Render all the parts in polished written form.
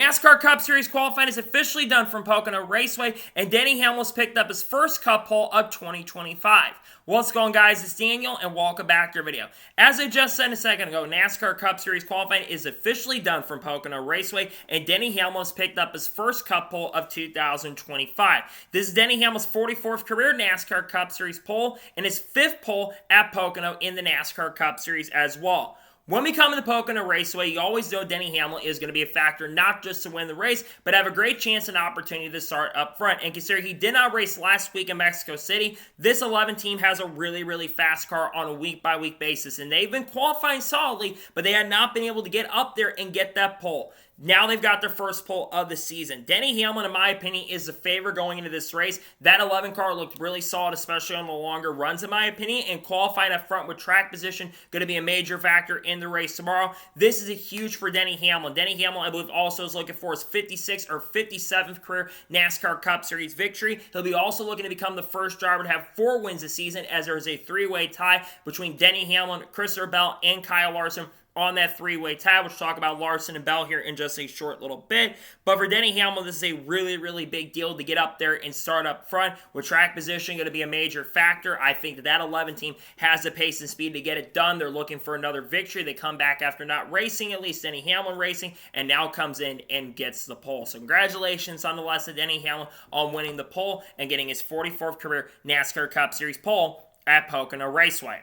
NASCAR Cup Series qualifying is officially done from Pocono Raceway, and Denny Hamlin picked up his first Cup pole of 2025. What's going on, guys? It's Daniel, and welcome back to our video. As I just said a second ago, NASCAR Cup Series qualifying is officially done from Pocono Raceway, and Denny Hamlin picked up his first Cup pole of 2025. This is Denny Hamlin's 44th career NASCAR Cup Series pole, and his 5th pole at Pocono in the NASCAR Cup Series as well. When we come to the Pocono Raceway, you always know Denny Hamlin is going to be a factor not just to win the race, but have a great chance and opportunity to start up front. And consider he did not race last week in Mexico City, this 11 team has a really fast car on a week-by-week basis. And they've been qualifying solidly, but they had not been able to get up there and get that pole. Now they've got their first pole of the season. Denny Hamlin, in my opinion, is the favorite going into this race. That 11 car looked really solid, especially on the longer runs, in my opinion, and qualifying up front with track position going to be a major factor in the race tomorrow. This is a huge for Denny Hamlin. Denny Hamlin, I believe, also is looking for his 56th or 57th career NASCAR Cup Series victory. He'll be also looking to become the first driver to have 4 wins this season, as there is a 3-way tie between Denny Hamlin, Christopher Bell, and Kyle Larson on that 3-way tie. We'll talk about Larson and Bell here in just a short little bit. But for Denny Hamlin, this is a really big deal to get up there and start up front. With track position going to be a major factor, I think that 11 team has the pace and speed to get it done. They're looking for another victory. They come back after not racing, at least Denny Hamlin racing, and now comes in and gets the pole. So congratulations nonetheless to Denny Hamlin on winning the pole and getting his 44th career NASCAR Cup Series pole at Pocono Raceway.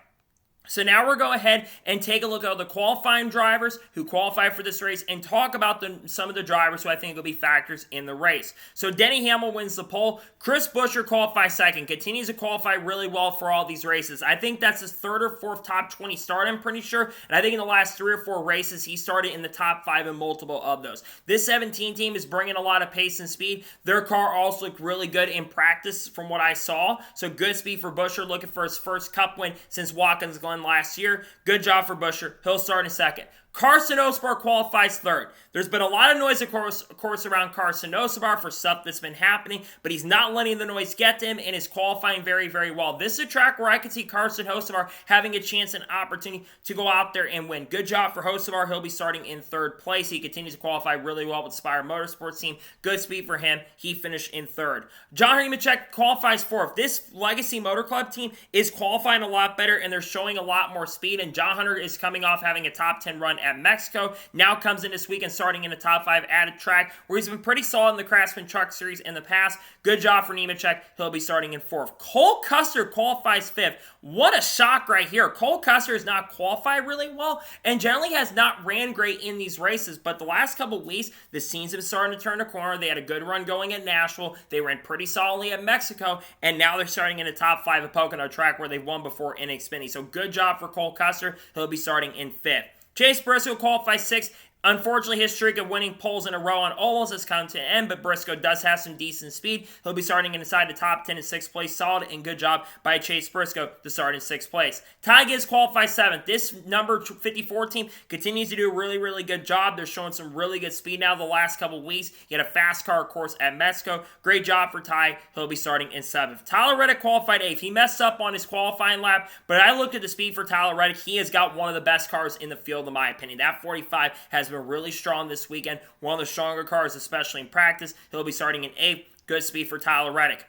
So now we'll go ahead and take a look at the qualifying drivers who qualified for this race and talk about some of the drivers who I think will be factors in the race. So Denny Hamlin wins the pole. Chris Buescher qualifies second. Continues to qualify really well for all these races. I think that's his 3rd or 4th top 20 start, I'm pretty sure. And I think in the last 3 or 4 races, he started in the top 5 in multiple of those. This 17 team is bringing a lot of pace and speed. Their car also looked really good in practice from what I saw. So good speed for Buescher, looking for his first Cup win since Watkins Glen last year. Good job for Buescher. He'll start in second. Carson Hocevar qualifies 3rd. There's been a lot of noise, of course, around Carson Hocevar for stuff that's been happening, but he's not letting the noise get to him and is qualifying very well. This is a track where I could see Carson Hocevar having a chance and opportunity to go out there and win. Good job for Hocevar. He'll be starting in 3rd place. He continues to qualify really well with Spire Motorsports team. Good speed for him. He finished in 3rd. John Nemechek qualifies 4th. This Legacy Motor Club team is qualifying a lot better, and they're showing a lot more speed, and John Hunter is coming off having a top 10 run at Mexico. Now comes in this weekend starting in the top 5 at a track where he's been pretty solid in the Craftsman Truck Series in the past. Good job for Nemechek. He'll be starting in 4th. Cole Custer qualifies 5th. What a shock right here. Cole Custer has not qualified really well and generally has not ran great in these races, but the last couple weeks, this team's been starting to turn the corner. They had a good run going at Nashville. They ran pretty solidly at Mexico, and now they're starting in the top 5 at Pocono track where they've won before in Xfinity. So good job for Cole Custer. He'll be starting in 5th. Chase Briscoe qualifies 6th. Unfortunately, his streak of winning poles in a row on almost has come to an end, but Briscoe does have some decent speed. He'll be starting inside the top 10 in 6th place. Solid and good job by Chase Briscoe to start in 6th place. Ty Gibbs qualifies 7th. This number 54 team continues to do a really good job. They're showing some really good speed now the last couple weeks. He had a fast car, of course, at Mexico. Great job for Ty. He'll be starting in 7th. Tyler Reddick qualified 8th. He messed up on his qualifying lap, but I looked at the speed for Tyler Reddick. He has got one of the best cars in the field, in my opinion. That 45 has been really strong this weekend. One of the stronger cars, especially in practice. He'll be starting in 8th. Good speed for Tyler Reddick.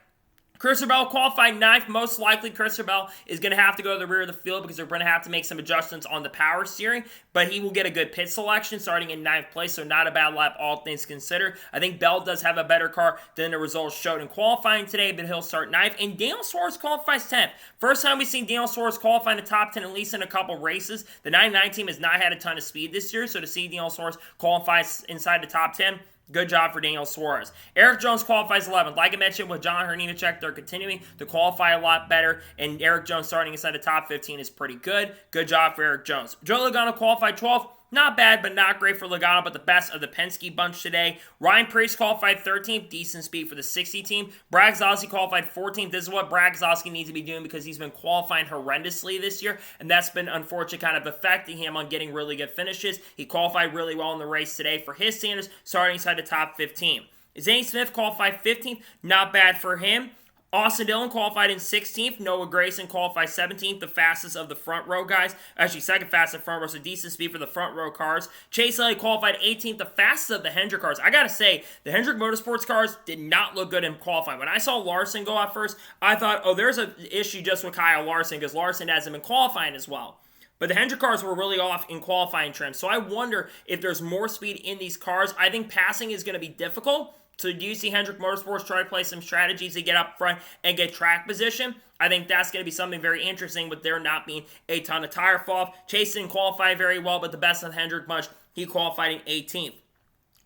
Christopher Bell qualified 9th. Most likely, Christopher Bell is going to have to go to the rear of the field because they're going to have to make some adjustments on the power steering, but he will get a good pit selection starting in 9th place, so not a bad lap, all things considered. I think Bell does have a better car than the results showed in qualifying today, but he'll start 9th. And Daniel Suarez qualifies 10th. First time we've seen Daniel Suarez qualify in the top 10, at least in a couple races. The 99 team has not had a ton of speed this year, so to see Daniel Suarez qualify inside the top 10, good job for Daniel Suarez. Eric Jones qualifies 11th. Like I mentioned with John Nemechek, they're continuing to qualify a lot better, and Eric Jones starting inside the top 15 is pretty good. Good job for Eric Jones. Joe Logano qualified 12th. Not bad, but not great for Logano, but the best of the Penske bunch today. Ryan Preece qualified 13th. Decent speed for the 60 team. Brad Keselowski qualified 14th. This is what Brad Keselowski needs to be doing because he's been qualifying horrendously this year, and that's been unfortunate, kind of affecting him on getting really good finishes. He qualified really well in the race today for his standards, starting inside the top 15. Zane Smith qualified 15th. Not bad for him. Austin Dillon qualified in 16th. Noah Grayson qualified 17th, the fastest of the front row guys. Actually, second fastest front row, so decent speed for the front row cars. Chase Elliott qualified 18th, the fastest of the Hendrick cars. I gotta say, the Hendrick Motorsports cars did not look good in qualifying. When I saw Larson go out first, I thought, oh, there's an issue just with Kyle Larson because Larson hasn't been qualifying as well. But the Hendrick cars were really off in qualifying trends. So I wonder if there's more speed in these cars. I think passing is going to be difficult. So do you see Hendrick Motorsports try to play some strategies to get up front and get track position? I think that's going to be something very interesting with there not being a ton of tire fall off. Chase didn't qualify very well, but the best of Hendrick much, he qualified in 18th.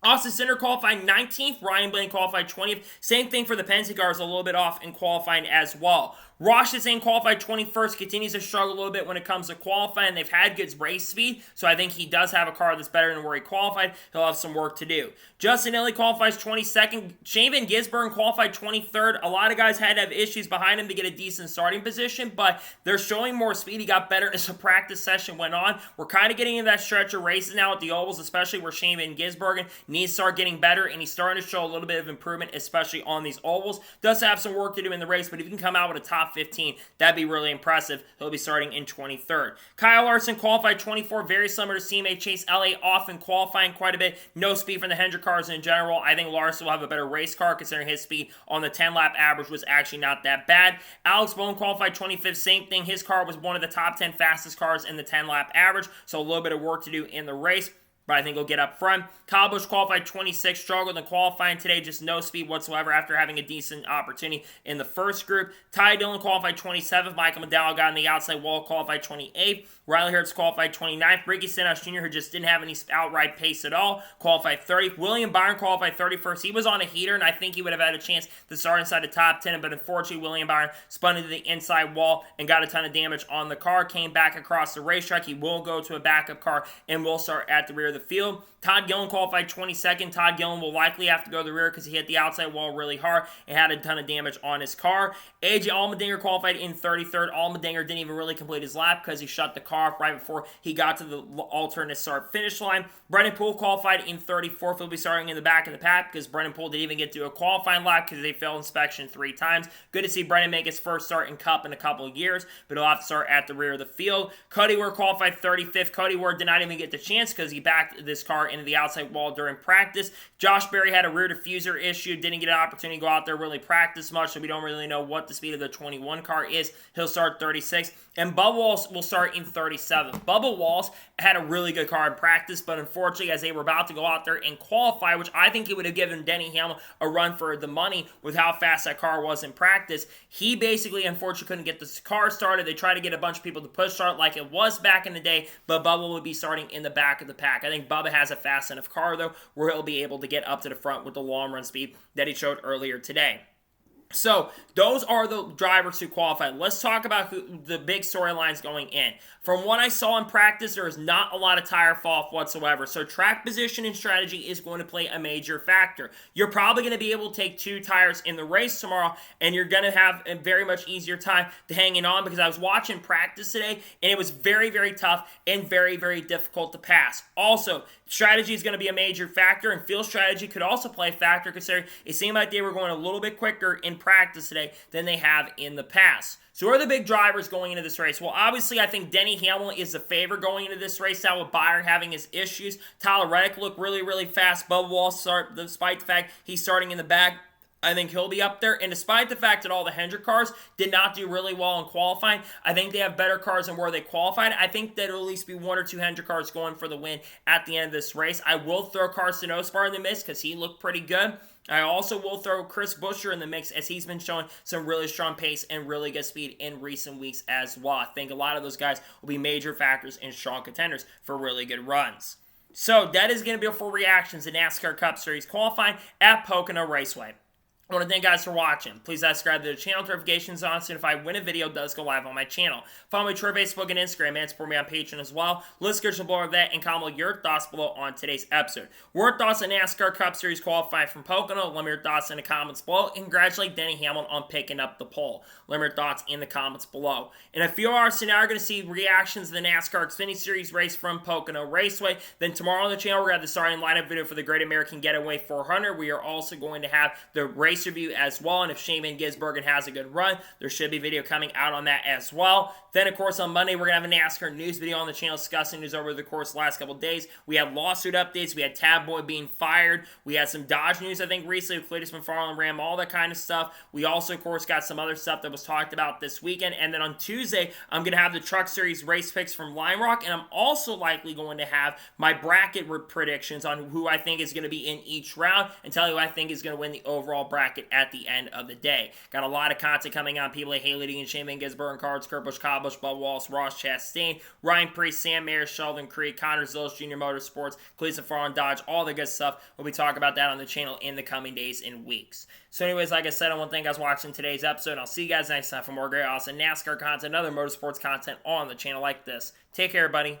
Austin Cindric qualified 19th. Ryan Blaney qualified 20th. Same thing for the Penske cars, a little bit off in qualifying as well. Ross Chastain qualified 21st, continues to struggle a little bit when it comes to qualifying. They've had good race speed, so I think he does have a car that's better than where he qualified. He'll have some work to do. Justin Ely qualifies 22nd. Shane Van Gisbergen qualified 23rd. A lot of guys had to have issues behind him to get a decent starting position, but they're showing more speed. He got better as the practice session went on. We're kind of getting into that stretch of races now at the ovals, especially where Shane Van Gisbergen needs to start getting better, and he's starting to show a little bit of improvement, especially on these ovals. Does have some work to do in the race, but if he can come out with a top 15, that'd be really impressive. He'll be starting in 23rd. Kyle Larson qualified 24, very similar to teammate Chase Elliott, off in qualifying quite a bit. No speed from the Hendrick cars in general. I think Larson will have a better race car considering his speed on the 10-lap average was actually not that bad. Alex Bowman qualified 25th, same thing. His car was one of the top 10 fastest cars in the 10-lap average, so a little bit of work to do in the race, but I think he'll get up front. Kyle Busch qualified 26th, struggled in qualifying today, just no speed whatsoever after having a decent opportunity in the first group. Ty Dillon qualified 27th. Michael McDowell got on the outside wall, qualified 28th. Riley Hertz qualified 29th. Ricky Stenhouse Jr., who just didn't have any outright pace at all, qualified 30th. William Byron qualified 31st. He was on a heater, and I think he would have had a chance to start inside the top 10, but unfortunately, William Byron spun into the inside wall and got a ton of damage on the car, came back across the racetrack. He will go to a backup car and will start at the rear of the field. Todd Gillen qualified 22nd. Todd Gillen will likely have to go to the rear because he hit the outside wall really hard and had a ton of damage on his car. AJ Allmendinger qualified in 33rd. Allmendinger didn't even really complete his lap because he shut the car off right before he got to the alternate start finish line. Brendan Poole qualified in 34th. He'll be starting in the back of the pack because Brendan Poole didn't even get to a qualifying lap because they failed inspection 3 times. Good to see Brendan make his first start in Cup in a couple of years, but he'll have to start at the rear of the field. Cody Ward qualified 35th. Cody Ward did not even get the chance because he backed this car into the outside wall during practice. Josh Berry had a rear diffuser issue, didn't get an opportunity to go out there really practice much, so we don't really know what the speed of the 21 car is. He'll start 36th, and Bubba Wallace will start in 37th. Bubba Wallace had a really good car in practice, but unfortunately, as they were about to go out there and qualify, which I think it would have given Denny Hamlin a run for the money with how fast that car was in practice, he basically, unfortunately, couldn't get this car started. They tried to get a bunch of people to push start like it was back in the day, but Bubba would be starting in the back of the pack. I think Bubba has a fast enough car, though, where he'll be able to get up to the front with the long run speed that he showed earlier today. So, those are the drivers who qualified. Let's talk about the big storylines going in. From what I saw in practice, there is not a lot of tire fall off whatsoever. So, track position and strategy is going to play a major factor. You're probably going to be able to take 2 tires in the race tomorrow, and you're going to have a very much easier time to hanging on, because I was watching practice today, and it was very, very tough and very, very difficult to pass. Also, strategy is going to be a major factor, and field strategy could also play a factor, considering it seemed like they were going a little bit quicker in practice today than they have in the past. So who are the big drivers going into this race? Well, obviously, I think Denny Hamlin is the favorite going into this race now with Byron having his issues. Tyler Reddick looked really, really fast. Bubba Wallace, despite the fact he's starting in the back, I think he'll be up there. And despite the fact that all the Hendrick cars did not do really well in qualifying, I think they have better cars than where they qualified. I think there'll at least be 1 or 2 Hendrick cars going for the win at the end of this race. I will throw Carson Osbar in the mix because he looked pretty good. I also will throw Chris Buescher in the mix, as he's been showing some really strong pace and really good speed in recent weeks as well. I think a lot of those guys will be major factors and strong contenders for really good runs. So that is going to be it for reactions in NASCAR Cup Series qualifying at Pocono Raceway. I want to thank you guys for watching. Please subscribe to the channel, notifications on, so if I win a video, it does go live on my channel. Follow me on Twitter, Facebook, and Instagram, and support me on Patreon as well. Let's get below that and comment your thoughts below on today's episode. Your thoughts on NASCAR Cup Series qualifying from Pocono? Let me your thoughts in the comments below. And congratulate Denny Hamlin on picking up the pole. Let me your thoughts in the comments below. In a few hours tonight, we're going to see reactions to the NASCAR Xfinity Series race from Pocono Raceway. Then tomorrow on the channel, we're going to have the starting lineup video for the Great American Getaway 400. We are also going to have the race race review as well, and if Shane Van Gisbergen has a good run, there should be video coming out on that as well. Then, of course, on Monday, we're going to have a NASCAR news video on the channel discussing news over the course of the last couple of days. We had lawsuit updates. We had Tab Boy being fired. We had some Dodge news, I think, recently with Cletus McFarland, Ram, all that kind of stuff. We also, of course, got some other stuff that was talked about this weekend. And then on Tuesday, I'm going to have the Truck Series race picks from Lime Rock, and I'm also likely going to have my bracket predictions on who I think is going to be in each round and tell you who I think is going to win the overall bracket at the end of the day. Got a lot of content coming on. People like Haley Deegan, Shane Van Gisbergen, Cards, Kurt Busch, Kyle Busch, Bubba Wallace, Ross Chastain, Ryan Preece, Sam Mayer, Sheldon Creed, Connor Zillis, Junior Motorsports, Cleveland Farm Dodge, all the good stuff. We'll be talking about that on the channel in the coming days and weeks. So anyways, like I said, I want to thank you guys for watching today's episode. I'll see you guys next time for more great, awesome NASCAR content and other motorsports content on the channel like this. Take care, everybody.